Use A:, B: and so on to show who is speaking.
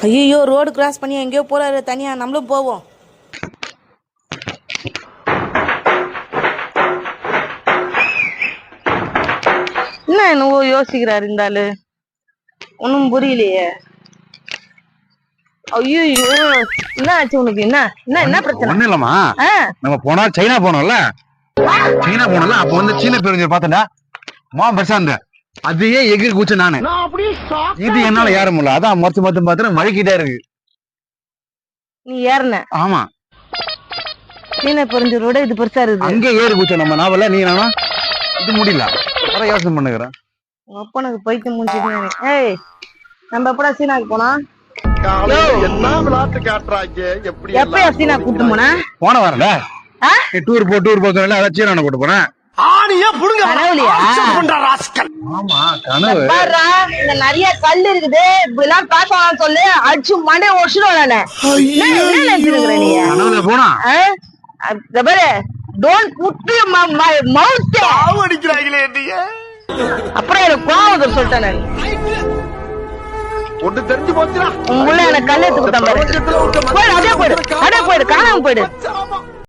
A: ஐயோ, road cross பண்ணி எங்கேயோ போறாரு தனியா. நம்மளும் போவோம். என்ன என்னவோ யோசிக்கிறாரு இந்த ஆளு, ஒன்னும் புரியலையே. ஐயோ, என்ன ஆச்சு உனக்கு? என்ன என்ன என்ன பிரச்சனை?
B: ஒண்ணு இல்லம்மா, நம்ம போனா சைனா போனோம்ல, அப்ப வந்து சீன பெருஞ்சர் பார்த்தா பெருசா இருந்த அதையே எகிரி கூச்சு நானு. இது என்னால ஏற முடியல, அதான் மொத்த மொத்தம் பாத்துறேன் மழைக்கிட்டே இருக்கு.
A: நீ ஏறின?
B: ஆமா,
A: சீன பெருஞ்சரோட இது பெருசா இருக்கு.
B: அங்கே ஏறி கூச்ச நம்ம நாவல. நீ நானா இது முடியல, அதான் யோசனை பண்ணுகிறேன்.
A: அப்பனுக்கு பைத்தியம் முடிச்சுட்டு. ஏய், நம்ம எப்படா சீனாக்கு போனா? எப்பயா சீனா கூட்டு போனா?
B: போன வரல டூர் போ சொன்ன, அதான் சீனா கூட்டு போனேன்.
A: நிறைய கல் இருக்குது, இப்படிலாம் காசு சொல்லு, அடிச்சு மண்டே ஒடிச்சிடுவானே.
B: போனா
A: அப்புறம் எனக்கு கோவம் சொல்லிட்டேன்.
B: ஒன்று தெரிஞ்சு போச்சுடா,
A: உள்ள எனக்கு கல் எடுத்து கொடுத்தா பாரு. போயிடு, அதே போயிடு, காணாம போயிடு.